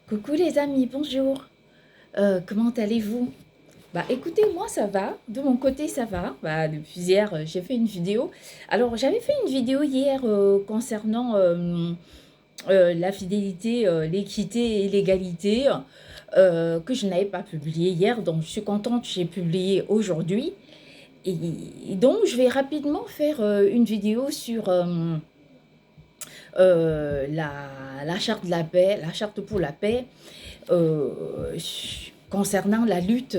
Coucou les amis, bonjour. Comment allez-vous? Bah écoutez, moi ça va, de mon côté ça va. Bah, depuis hier, j'ai fait une vidéo. Alors j'avais fait une vidéo hier concernant la fidélité, l'équité et l'égalité que je n'avais pas publiée hier. Donc je suis contente, j'ai publié aujourd'hui. Et donc je vais rapidement faire une vidéo sur la charte de la paix, la charte pour la paix, euh, concernant la lutte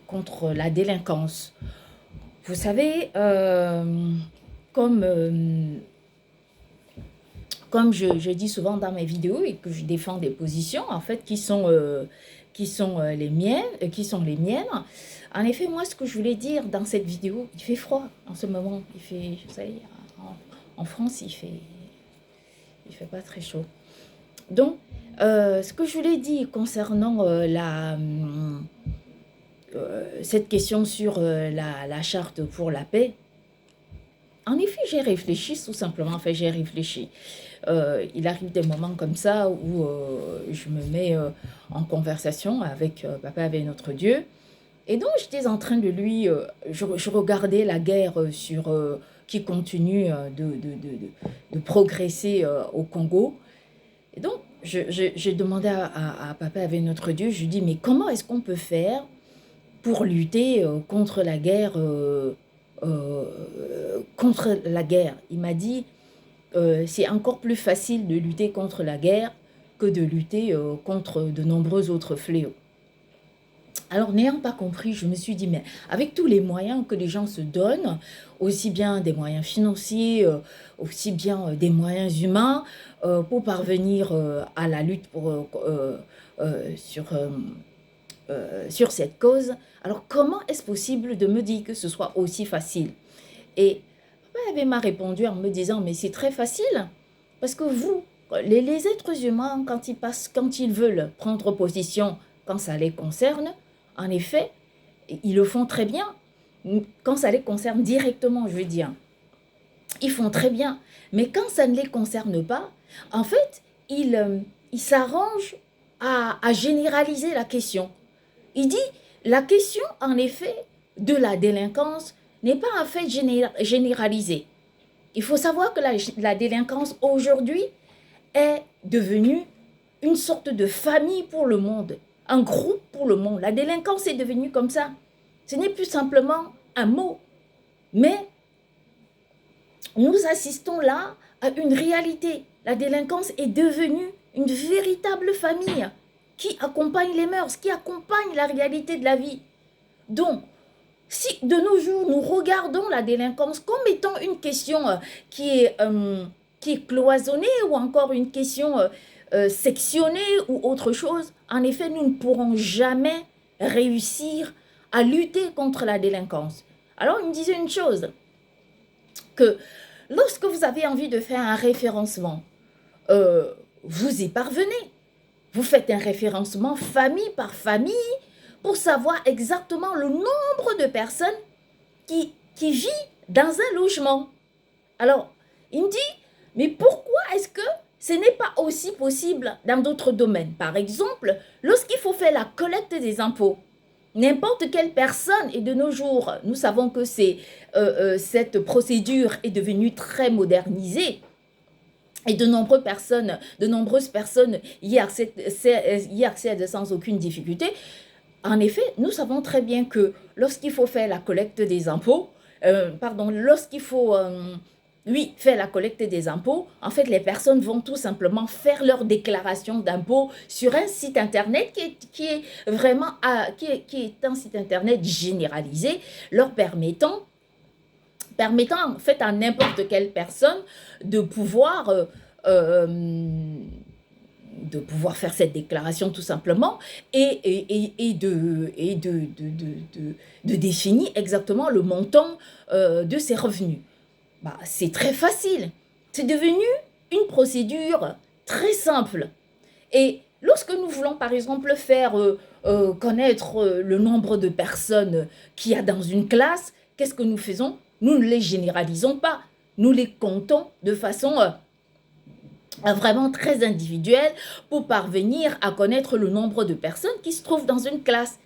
contre la délinquance. Vous savez, comme, comme je dis souvent dans mes vidéos et que je défends des positions en fait qui sont qui sont les miennes. En effet, moi, ce que je voulais dire dans cette vidéo, il fait froid en ce moment. Il fait, je sais, en France, il fait pas très chaud. Donc, ce que je voulais dire concernant cette question sur la charte pour la paix, en effet, j'ai réfléchi tout simplement. Enfin, j'ai réfléchi. Il arrive des moments comme ça où je me mets en conversation avec Papa, avec notre Dieu. Et donc, j'étais en train de lui... je regardais la guerre qui continue de progresser au Congo. Et donc, j'ai demandé à Papa, avec notre Dieu, je lui dis, mais comment est-ce qu'on peut faire pour lutter contre la guerre contre la guerre? Il m'a dit, c'est encore plus facile de lutter contre la guerre que de lutter contre de nombreux autres fléaux. Alors, n'ayant pas compris, je me suis dit, mais avec tous les moyens que les gens se donnent, aussi bien des moyens financiers, aussi bien des moyens humains, pour parvenir à la lutte sur cette cause, alors comment est-ce possible de me dire que ce soit aussi facile? Et papa m'a répondu en me disant, mais c'est très facile, parce que vous, les êtres humains, quand ils veulent prendre position, quand ça les concerne, en effet, ils le font très bien. Quand ça les concerne directement, je veux dire, ils font très bien. Mais quand ça ne les concerne pas, en fait, ils s'arrangent à généraliser la question. Il dit, la question, en effet, de la délinquance n'est pas un fait généralisé. Il faut savoir que la délinquance aujourd'hui est devenue une sorte de famille pour le monde, un groupe pour le monde. La délinquance est devenue comme ça. Ce n'est plus simplement un mot, mais nous assistons là à une réalité. La délinquance est devenue une véritable famille qui accompagne les mœurs, qui accompagne la réalité de la vie. Donc, si de nos jours, nous regardons la délinquance comme étant une question qui est cloisonnée ou encore une question sectionnée ou autre chose, en effet, nous ne pourrons jamais réussir à lutter contre la délinquance. Alors, il me disait une chose, que lorsque vous avez envie de faire un référencement, vous y parvenez. Vous faites un référencement famille par famille pour savoir exactement le nombre de personnes qui vit dans un logement. Alors, il me dit, mais pourquoi est-ce que ce n'est pas aussi possible dans d'autres domaines? Par exemple, lorsqu'il faut faire la collecte des impôts, n'importe quelle personne, et de nos jours, nous savons que cette procédure est devenue très modernisée, et de nombreuses personnes y accèdent sans aucune difficulté. En effet, nous savons très bien que lorsqu'il faut faire la collecte des impôts, lorsqu'il faut, oui, faire la collecte des impôts, en fait, les personnes vont tout simplement faire leur déclaration d'impôts sur un site internet qui est vraiment, qui est un site internet généralisé, leur permettant en fait à n'importe quelle personne de pouvoir faire cette déclaration tout simplement de définir exactement le montant de ses revenus. Bah, c'est très facile. C'est devenu une procédure très simple. Et lorsque nous voulons par exemple faire connaître le nombre de personnes qu'il y a dans une classe, qu'est-ce que nous faisons? Nous ne les généralisons pas. Nous les comptons de façon vraiment très individuel pour parvenir à connaître le nombre de personnes qui se trouvent dans une classe.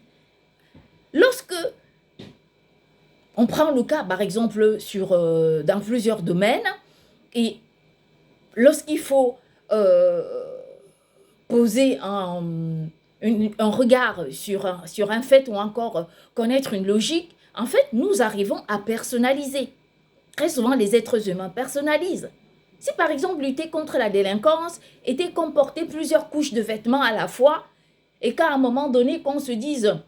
Lorsque on prend le cas, par exemple, dans plusieurs domaines, et lorsqu'il faut poser un regard sur un fait ou encore connaître une logique, en fait, nous arrivons à personnaliser. Très souvent, les êtres humains personnalisent. Si par exemple lutter contre la délinquance était comporter plusieurs couches de vêtements à la fois et qu'à un moment donné qu'on se dise,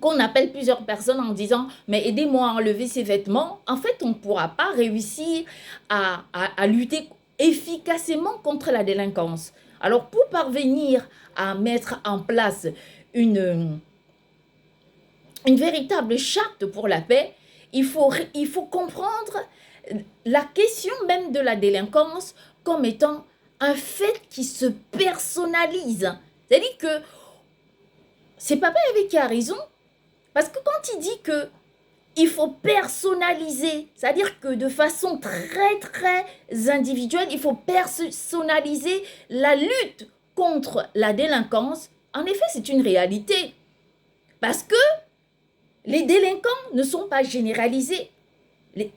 qu'on appelle plusieurs personnes en disant mais aidez-moi à enlever ces vêtements, en fait on ne pourra pas réussir à lutter efficacement contre la délinquance. Alors pour parvenir à mettre en place une véritable charte pour la paix, il faut comprendre la question même de la délinquance comme étant un fait qui se personnalise. C'est-à-dire que c'est Papa Éveillé qui a raison, parce que quand il dit que il faut personnaliser, c'est-à-dire que de façon très très individuelle, il faut personnaliser la lutte contre la délinquance. En effet, c'est une réalité. Parce que les délinquants ne sont pas généralisés.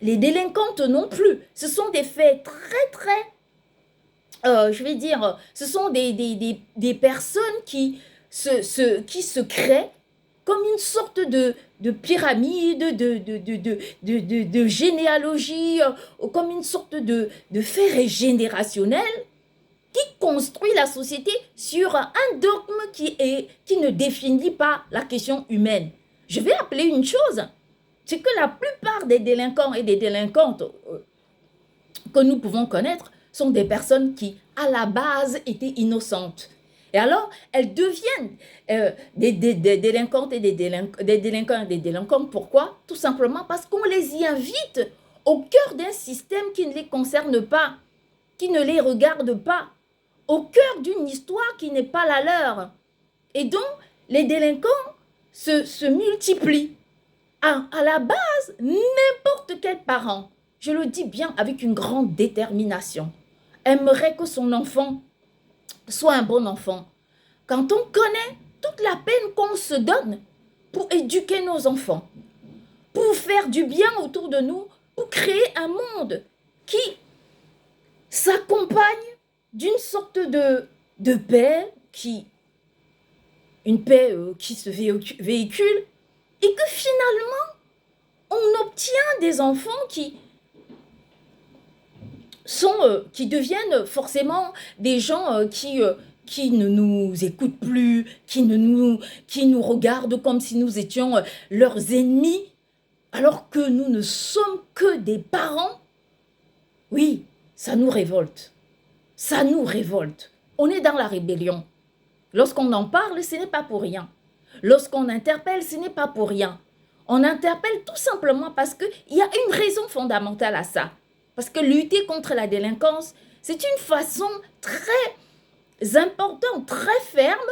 Les délinquantes non plus. Ce sont des faits très très, je vais dire, ce sont des personnes qui se créent comme une sorte de pyramide, de généalogie, comme une sorte de fait générationnel qui construit la société sur un dogme qui ne définit pas la question humaine. Je vais appeler une chose, c'est que la plupart des délinquants et des délinquantes que nous pouvons connaître sont des personnes qui, à la base, étaient innocentes. Et alors, elles deviennent des délinquantes et des délinquants et des délinquantes. Pourquoi? Tout simplement parce qu'on les y invite au cœur d'un système qui ne les concerne pas, qui ne les regarde pas, au cœur d'une histoire qui n'est pas la leur. Et donc, les délinquants se multiplient. À la base, n'importe quel parent, je le dis bien avec une grande détermination, aimerait que son enfant soit un bon enfant. Quand on connaît toute la peine qu'on se donne pour éduquer nos enfants, pour faire du bien autour de nous, pour créer un monde qui s'accompagne d'une sorte de paix, une paix qui se véhicule, et que finalement, on obtient des enfants qui deviennent forcément des gens qui ne nous écoutent plus, qui nous regardent comme si nous étions leurs ennemis, alors que nous ne sommes que des parents. Oui, ça nous révolte. Ça nous révolte. On est dans la rébellion. Lorsqu'on en parle, ce n'est pas pour rien. Lorsqu'on interpelle, ce n'est pas pour rien. On interpelle tout simplement parce qu'il y a une raison fondamentale à ça. Parce que lutter contre la délinquance, c'est une façon très importante, très ferme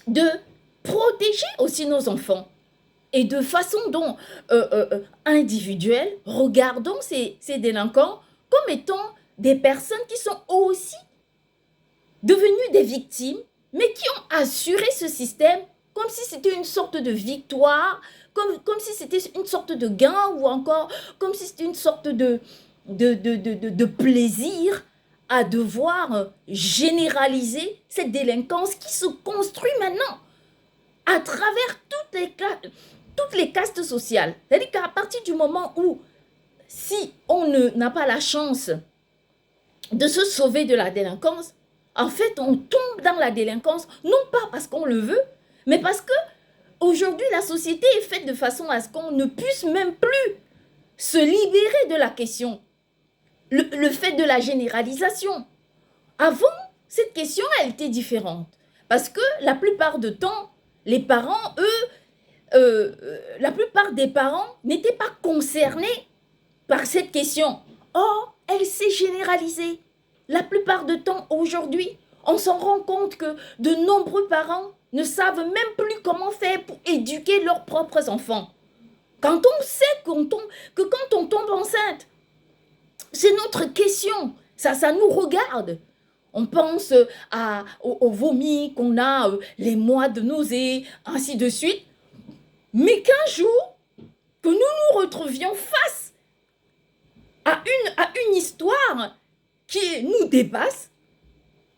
de protéger aussi nos enfants. Et de façon donc individuelle, regardons ces délinquants comme étant des personnes qui sont aussi devenues des victimes, mais qui ont assuré ce système comme si c'était une sorte de victoire, comme si c'était une sorte de gain ou encore comme si c'était une sorte de plaisir à devoir généraliser cette délinquance qui se construit maintenant à travers toutes les castes sociales. C'est-à-dire qu'à partir du moment où, si on n'a pas la chance de se sauver de la délinquance, en fait, on tombe dans la délinquance, non pas parce qu'on le veut, mais parce que aujourd'hui, la société est faite de façon à ce qu'on ne puisse même plus se libérer de la question. Le fait de la généralisation. Avant, cette question, elle était différente. Parce que la plupart du temps, les parents, eux, la plupart des parents n'étaient pas concernés par cette question. Or, elle s'est généralisée. La plupart du temps, aujourd'hui, on s'en rend compte que de nombreux parents ne savent même plus comment faire pour éduquer leurs propres enfants. Quand on sait que quand on tombe enceinte, c'est notre question. Ça nous regarde. On pense au vomi qu'on a, les mois de nausée, ainsi de suite. Mais qu'un jour, que nous nous retrouvions face à une histoire qui nous dépasse,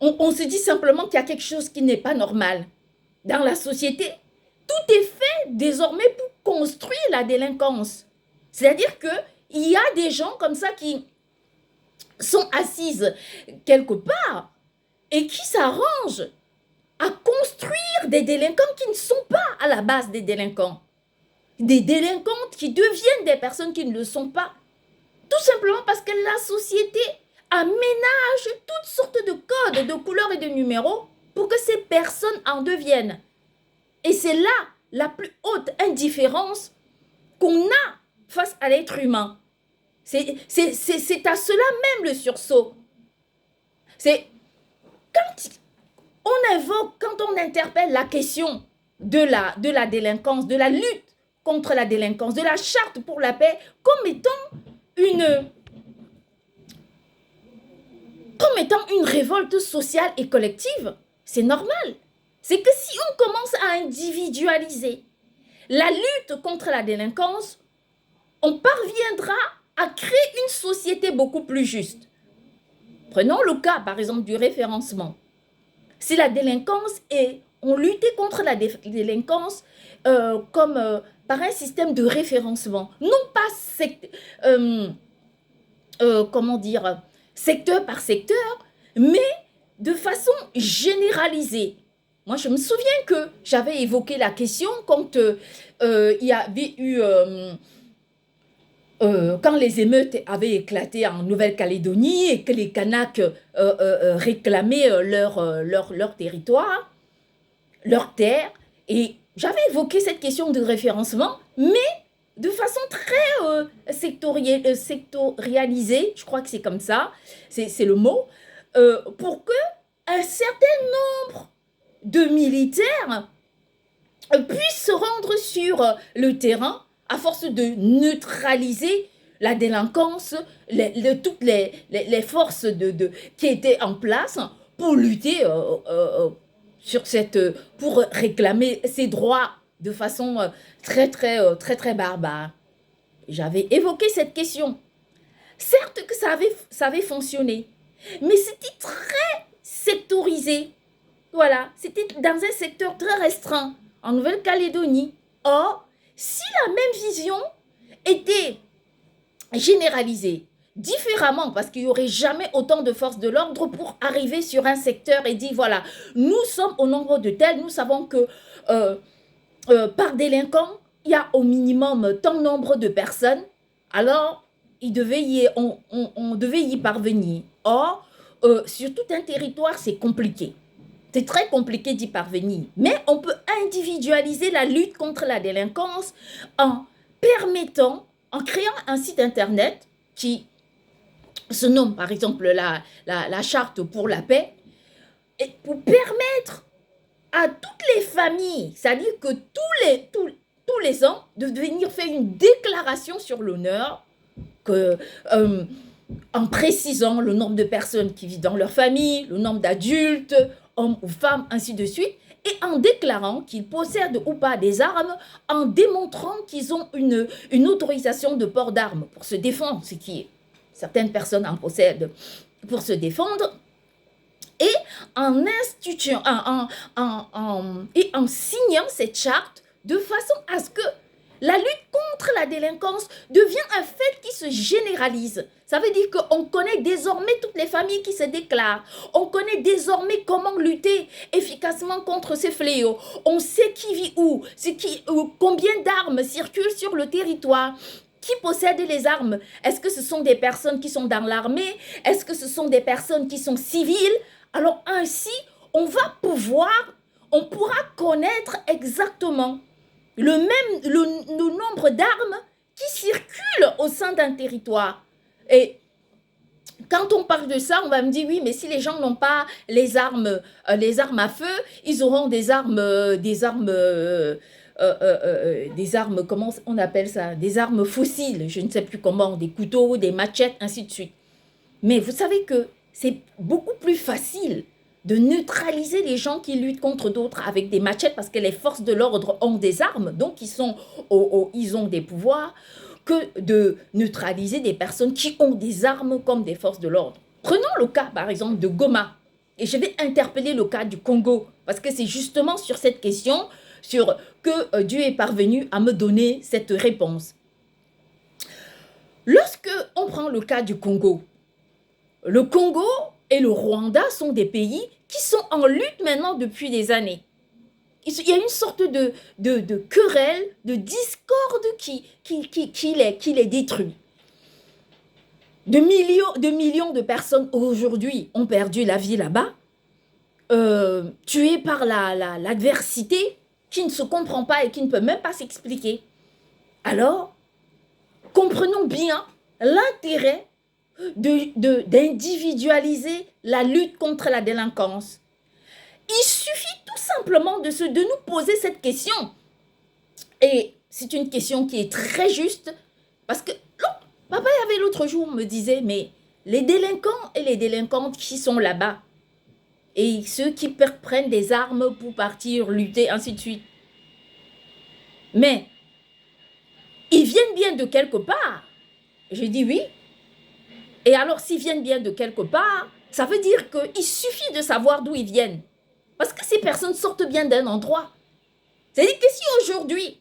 on se dit simplement qu'il y a quelque chose qui n'est pas normal. Dans la société, tout est fait désormais pour construire la délinquance. C'est-à-dire qu'il y a des gens comme ça qui sont assises quelque part et qui s'arrangent à construire des délinquants qui ne sont pas à la base des délinquants. Des délinquantes qui deviennent des personnes qui ne le sont pas. Tout simplement parce que la société aménage toutes sortes de codes, de couleurs et de numéros pour que ces personnes en deviennent. Et c'est là la plus haute indifférence qu'on a face à l'être humain. C'est à cela même le sursaut. C'est quand on invoque, quand on interpelle la question de la délinquance, de la lutte contre la délinquance, de la charte pour la paix, comme étant une révolte sociale et collective, c'est normal. C'est que si on commence à individualiser la lutte contre la délinquance, on parviendra à créer une société beaucoup plus juste. Prenons le cas, par exemple, du référencement. Si la délinquance on luttait contre la délinquance par un système de référencement, non pas secteur par secteur, mais de façon généralisée. Moi, je me souviens que j'avais évoqué la question quand il y avait eu... quand les émeutes avaient éclaté en Nouvelle-Calédonie et que les Kanaks réclamaient leur territoire, leur terre, et j'avais évoqué cette question de référencement, mais de façon très sectorialisée, je crois que c'est comme ça, c'est le mot, pour que un certain nombre de militaires puissent se rendre sur le terrain à force de neutraliser la délinquance, toutes les forces qui étaient en place pour lutter pour réclamer ses droits de façon très barbare. J'avais évoqué cette question. Certes que ça avait fonctionné, mais c'était très sectorisé. Voilà, c'était dans un secteur très restreint, en Nouvelle-Calédonie. Or, si la même vision était généralisée différemment, parce qu'il n'y aurait jamais autant de forces de l'ordre pour arriver sur un secteur et dire, voilà, nous sommes au nombre de tels, nous savons que par délinquant, il y a au minimum tant nombre de personnes, alors on devait y parvenir. Or, sur tout un territoire, c'est compliqué. C'est très compliqué d'y parvenir, mais on peut individualiser la lutte contre la délinquance en créant un site internet qui se nomme par exemple la charte pour la paix, et pour permettre à toutes les familles, c'est-à-dire que tous les ans, de venir faire une déclaration sur l'honneur en précisant le nombre de personnes qui vivent dans leur famille, le nombre d'adultes, hommes ou femmes, ainsi de suite, et en déclarant qu'ils possèdent ou pas des armes, en démontrant qu'ils ont une autorisation de port d'armes pour se défendre, ce qui est, certaines personnes en possèdent pour se défendre, et en signant cette charte de façon à ce que la lutte contre la délinquance devient un fait qui se généralise. Ça veut dire qu'on connaît désormais toutes les familles qui se déclarent. On connaît désormais comment lutter efficacement contre ces fléaux. On sait qui vit où, combien d'armes circulent sur le territoire. Qui possède les armes? Est-ce que ce sont des personnes qui sont dans l'armée? Est-ce que ce sont des personnes qui sont civiles? Alors ainsi, on pourra connaître exactement le nombre d'armes qui circulent au sein d'un territoire. Et quand on parle de ça, on va me dire, oui, mais si les gens n'ont pas les armes à feu, ils auront des armes, comment on appelle ça? Des armes fossiles, je ne sais plus comment, des couteaux, des machettes, ainsi de suite. Mais vous savez que c'est beaucoup plus facile de neutraliser les gens qui luttent contre d'autres avec des machettes parce que les forces de l'ordre ont des armes, donc ils ont des pouvoirs, que de neutraliser des personnes qui ont des armes comme des forces de l'ordre. Prenons le cas, par exemple, de Goma. Et je vais interpeller le cas du Congo, parce que c'est justement sur cette question que Dieu est parvenu à me donner cette réponse. Lorsque on prend le cas du Congo, le Congo et le Rwanda sont des pays qui sont en lutte maintenant depuis des années. Il y a une sorte de querelle, de discorde qui les détruit. De millions de personnes aujourd'hui ont perdu la vie là-bas, tuées par l'adversité qui ne se comprend pas et qui ne peut même pas s'expliquer. Alors, comprenons bien l'intérêt d'individualiser la lutte contre la délinquance. Il suffit tout simplement de nous poser cette question. Et c'est une question qui est très juste, parce que papa avait l'autre jour me disait, mais les délinquants et les délinquantes qui sont là-bas, et ceux qui prennent des armes pour partir lutter, ainsi de suite. Mais ils viennent bien de quelque part. Je dis oui. Et alors, s'ils viennent bien de quelque part, ça veut dire qu'il suffit de savoir d'où ils viennent. Parce que ces personnes sortent bien d'un endroit. C'est-à-dire que si aujourd'hui,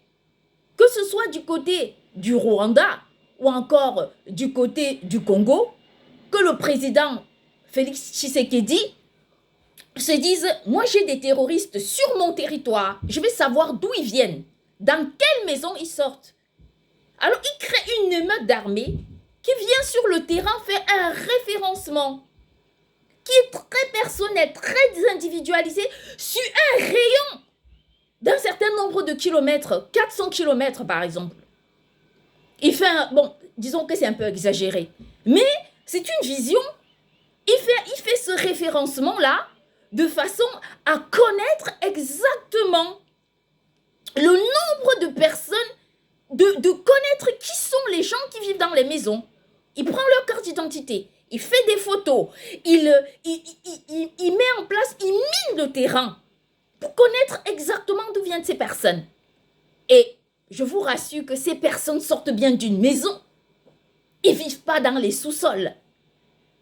que ce soit du côté du Rwanda ou encore du côté du Congo, que le président Félix Tshisekedi se dise, moi j'ai des terroristes sur mon territoire, je vais savoir d'où ils viennent, dans quelle maison ils sortent. Alors il crée une émeute d'armée qui vient sur le terrain faire un référencement qui est très personnel, très individualisé sur un rayon d'un certain nombre de kilomètres, 400 kilomètres par exemple. Il fait bon, disons que c'est un peu exagéré, mais c'est une vision. Il fait ce référencement-là de façon à connaître exactement le nombre de personnes, de connaître qui sont les gens qui vivent dans les maisons. Il prend leur carte d'identité, il fait des photos, il met en place, il mine le terrain pour connaître exactement d'où viennent ces personnes. Et je vous rassure que ces personnes sortent bien d'une maison. Ils ne vivent pas dans les sous-sols.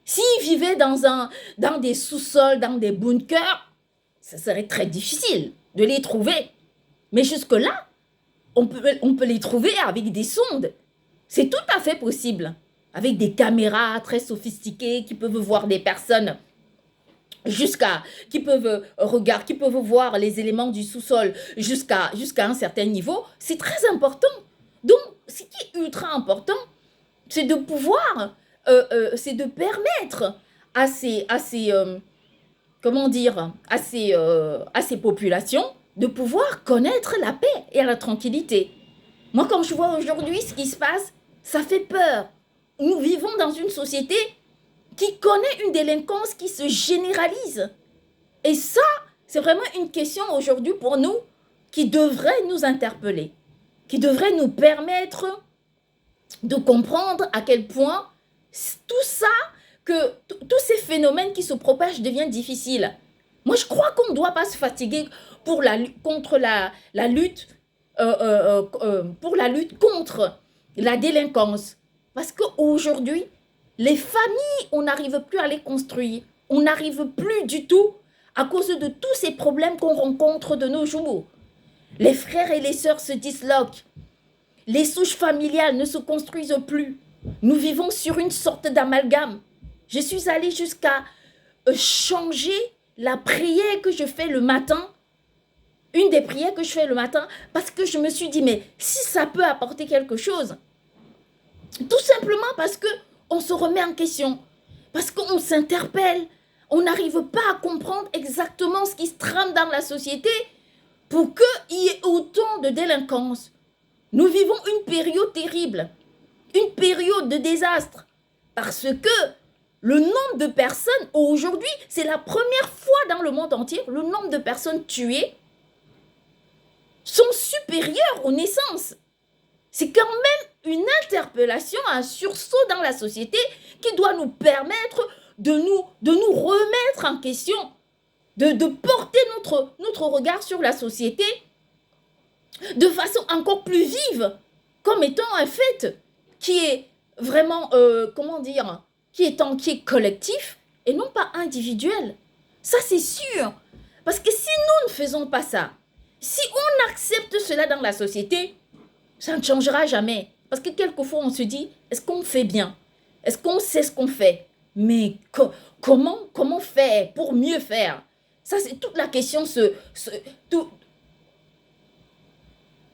S'ils vivaient dans des sous-sols, dans des bunkers, ça serait très difficile de les trouver. Mais jusque-là, on peut les trouver avec des sondes. C'est tout à fait possible. Avec des caméras très sophistiquées qui peuvent voir des personnes qui peuvent voir les éléments du sous-sol jusqu'à un certain niveau. C'est très important. Donc, ce qui est ultra important, c'est de pouvoir, c'est de permettre à ces populations de pouvoir connaître la paix et la tranquillité. Moi, quand je vois aujourd'hui ce qui se passe, ça fait peur. Nous vivons dans une société qui connaît une délinquance qui se généralise. Et ça, c'est vraiment une question aujourd'hui pour nous qui devrait nous interpeller, qui devrait nous permettre de comprendre à quel point tout ça, que tous ces phénomènes qui se propagent deviennent difficiles. Moi, je crois qu'on ne doit pas se fatiguer pour la lutte contre la délinquance. Parce qu'aujourd'hui, les familles, on n'arrive plus à les construire. On n'arrive plus du tout à cause de tous ces problèmes qu'on rencontre de nos jours. Les frères et les sœurs se disloquent. Les souches familiales ne se construisent plus. Nous vivons sur une sorte d'amalgame. Je suis allée jusqu'à changer la prière que je fais le matin, une des prières que je fais le matin, parce que je me suis dit, mais si ça peut apporter quelque chose, tout simplement parce qu'on se remet en question, parce qu'on s'interpelle, on n'arrive pas à comprendre exactement ce qui se trame dans la société pour qu'il y ait autant de délinquance. Nous vivons une période terrible, une période de désastre, parce que le nombre de personnes, aujourd'hui, c'est la première fois dans le monde entier, le nombre de personnes tuées sont supérieurs aux naissances. C'est quand même une interpellation, un sursaut dans la société qui doit nous permettre de nous remettre en question, de porter notre regard sur la société de façon encore plus vive, comme étant un fait qui est vraiment, comment dire, qui est collectif et non pas individuel. Ça, c'est sûr. Parce que si nous ne faisons pas ça, si on accepte cela dans la société, ça ne changera jamais. Parce que quelquefois, on se dit, est-ce qu'on fait bien? Est-ce qu'on sait ce qu'on fait? Mais comment faire pour mieux faire? Ça, c'est toute la question.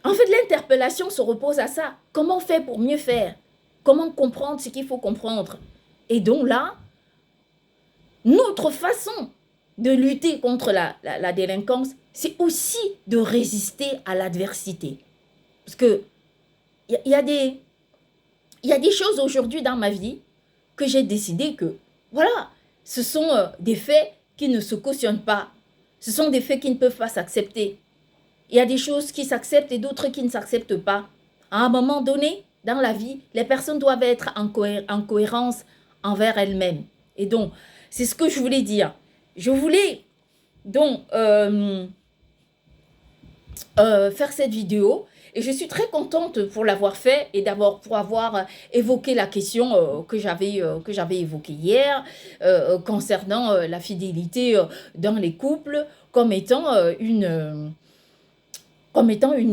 En fait, l'interpellation se repose à ça. Comment faire pour mieux faire? Comment comprendre ce qu'il faut comprendre? Et donc là, notre façon de lutter contre la délinquance, c'est aussi de résister à l'adversité. Parce que il y a des choses aujourd'hui dans ma vie que j'ai décidé que, voilà, ce sont des faits qui ne se cautionnent pas. Ce sont des faits qui ne peuvent pas s'accepter. Il y a des choses qui s'acceptent et d'autres qui ne s'acceptent pas. À un moment donné, dans la vie, les personnes doivent être en cohérence envers elles-mêmes. Et donc, c'est ce que je voulais dire. Je voulais donc faire cette vidéo et je suis très contente pour l'avoir fait et pour avoir évoqué la question que j'avais évoquée hier concernant la fidélité dans les couples comme étant une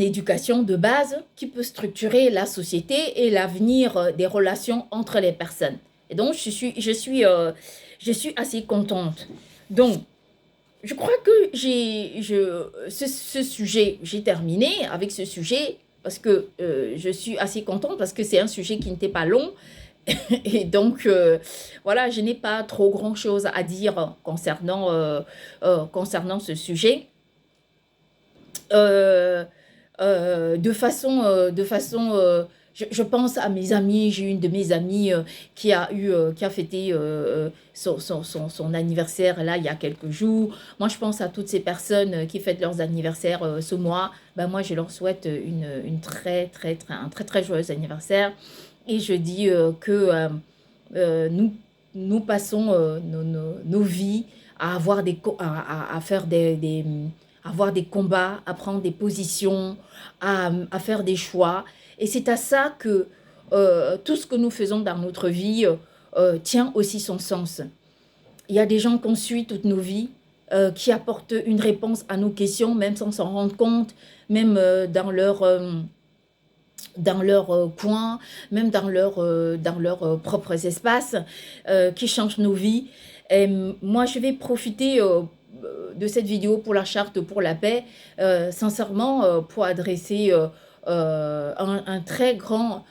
éducation de base qui peut structurer la société et l'avenir des relations entre les personnes. Et donc, je suis assez contente. Donc, je crois que ce sujet, j'ai terminé avec ce sujet parce que je suis assez contente parce que c'est un sujet qui n'était pas long. Et donc, voilà, je n'ai pas trop grand-chose à dire concernant ce sujet. Je pense à mes amis. J'ai une de mes amies qui a fêté son anniversaire là il y a quelques jours. Moi, je pense à toutes ces personnes qui fêtent leurs anniversaires ce mois. Ben moi, je leur souhaite un très très joyeux anniversaire. Et je dis que nous passons nos vies à avoir à faire avoir des combats, à prendre des positions, à faire des choix. Et c'est à ça que tout ce que nous faisons dans notre vie tient aussi son sens. Il y a des gens qu'on suit toute nos vies, qui apportent une réponse à nos questions, même sans s'en rendre compte, même dans leur coin, même dans leurs propres espaces, qui changent nos vies. Et moi, je vais profiter de cette vidéo pour la charte pour la paix, sincèrement, pour adresser un très grand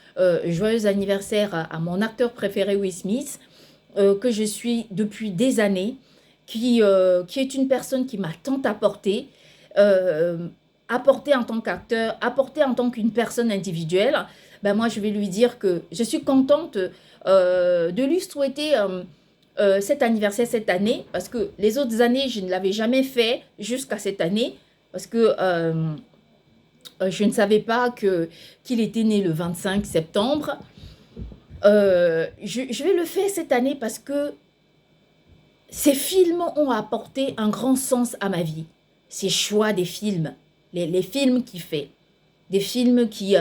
joyeux anniversaire à mon acteur préféré, Will Smith, que je suis depuis des années, qui est une personne qui m'a tant apporté, apporté en tant qu'acteur, apporté en tant qu'une personne individuelle. Ben moi, je vais lui dire que je suis contente de lui souhaiter cet anniversaire cette année, parce que les autres années, je ne l'avais jamais fait jusqu'à cette année, parce que je ne savais pas qu'il était né le 25 septembre. Je vais le faire cette année parce que ces films ont apporté un grand sens à ma vie. Ces choix des films, les films qu'il fait, des films qui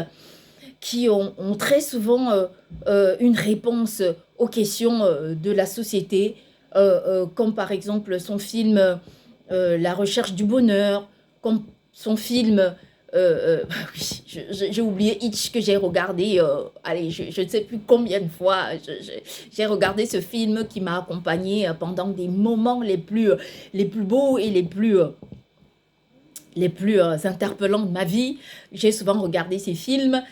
ont très souvent une réponse aux questions de la société, comme par exemple son film La recherche du bonheur, comme son film, oui, j'ai oublié Hitch que j'ai regardé, allez, je ne sais plus combien de fois, j'ai regardé ce film qui m'a accompagnée pendant des moments les plus beaux et les plus interpellants de ma vie. J'ai souvent regardé ces films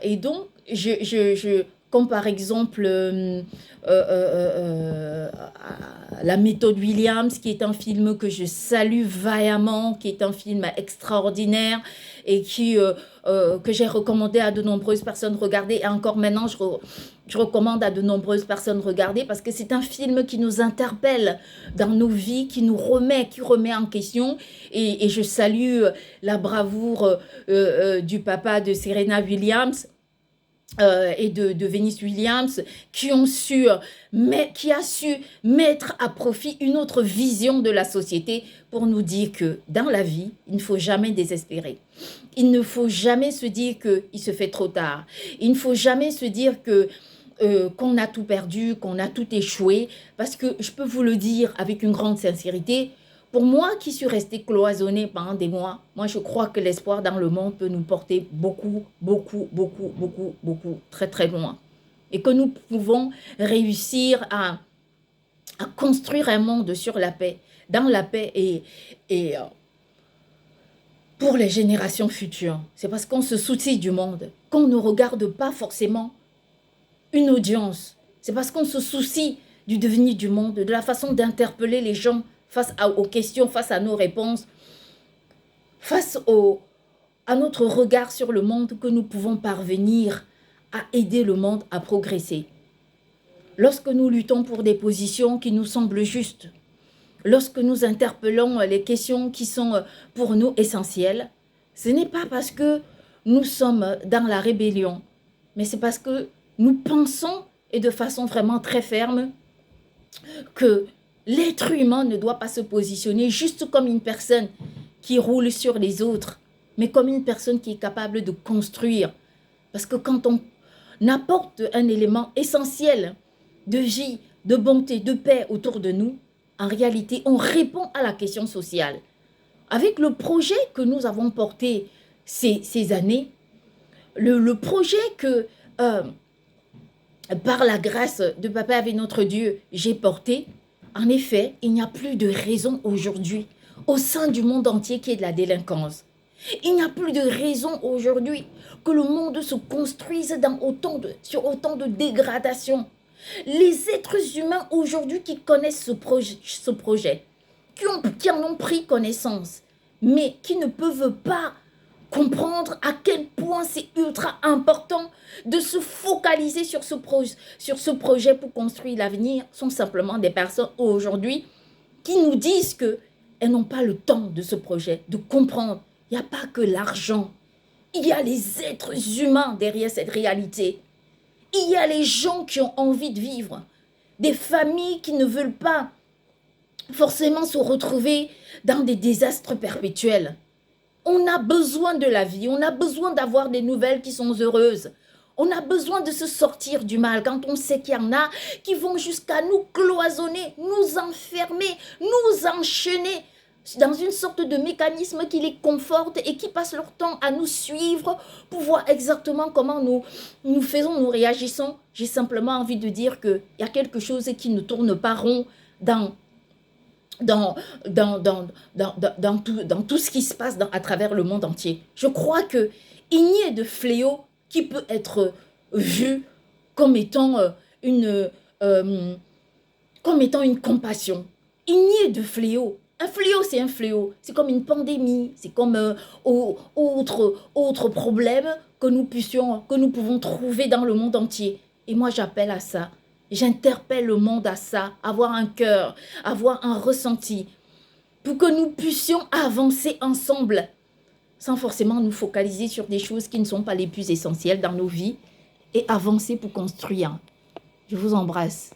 et donc comme par exemple La méthode Williams, qui est un film que je salue vaillamment, qui est un film extraordinaire et que j'ai recommandé à de nombreuses personnes de regarder. Et encore maintenant, je recommande à de nombreuses personnes de regarder parce que c'est un film qui nous interpelle dans nos vies, qui remet en question. Et je salue la bravoure du papa de Serena Williams, et de Venus Williams qui ont su, qui a su mettre à profit une autre vision de la société pour nous dire que dans la vie, il ne faut jamais désespérer. Il ne faut jamais se dire qu'il se fait trop tard. Il ne faut jamais se dire que qu'on a tout perdu, qu'on a tout échoué, parce que je peux vous le dire avec une grande sincérité, pour moi qui suis restée cloisonnée pendant des mois, moi je crois que l'espoir dans le monde peut nous porter beaucoup, beaucoup, beaucoup, beaucoup, beaucoup, très, très loin. Et que nous pouvons réussir à construire un monde sur la paix, dans la paix et pour les générations futures. C'est parce qu'on se soucie du monde, qu'on ne regarde pas forcément une audience. C'est parce qu'on se soucie du devenir du monde, de la façon d'interpeller les gens face aux questions, face à nos réponses, face à notre regard sur le monde que nous pouvons parvenir à aider le monde à progresser. Lorsque nous luttons pour des positions qui nous semblent justes, lorsque nous interpellons les questions qui sont pour nous essentielles, ce n'est pas parce que nous sommes dans la rébellion, mais c'est parce que nous pensons, et de façon vraiment très ferme, que l'être humain ne doit pas se positionner juste comme une personne qui roule sur les autres, mais comme une personne qui est capable de construire. Parce que quand on apporte un élément essentiel de vie, de bonté, de paix autour de nous, en réalité, on répond à la question sociale. Avec le projet que nous avons porté ces années, le projet que, par la grâce de Papa avec notre Dieu, j'ai porté, en effet, il n'y a plus de raison aujourd'hui au sein du monde entier qui est de la délinquance. Il n'y a plus de raison aujourd'hui que le monde se construise sur autant de dégradation. Les êtres humains aujourd'hui qui connaissent ce projet, qui en ont pris connaissance, mais qui ne peuvent pas comprendre à quel point c'est ultra important de se focaliser sur ce projet pour construire l'avenir, sont simplement des personnes aujourd'hui qui nous disent qu'elles n'ont pas le temps de ce projet, de comprendre. Il n'y a pas que l'argent. Il y a les êtres humains derrière cette réalité. Il y a les gens qui ont envie de vivre. Des familles qui ne veulent pas forcément se retrouver dans des désastres perpétuels. On a besoin de la vie. On a besoin d'avoir des nouvelles qui sont heureuses. On a besoin de se sortir du mal quand on sait qu'il y en a qui vont jusqu'à nous cloisonner, nous enfermer, nous enchaîner dans une sorte de mécanisme qui les conforte et qui passe leur temps à nous suivre pour voir exactement comment nous faisons, nous réagissons. J'ai simplement envie de dire qu'il y a quelque chose qui ne tourne pas rond dans tout ce qui se passe à travers le monde entier. Je crois qu'il n'y a de fléau qui peut être vu comme étant une compassion. Il n'y a de fléau. Un fléau, c'est un fléau. C'est comme une pandémie. C'est comme autre problème que nous pouvons trouver dans le monde entier. Et moi, j'appelle à ça. J'interpelle le monde à ça. Avoir un cœur, avoir un ressenti. Pour que nous puissions avancer ensemble. Sans forcément nous focaliser sur des choses qui ne sont pas les plus essentielles dans nos vies. Et avancer pour construire. Je vous embrasse.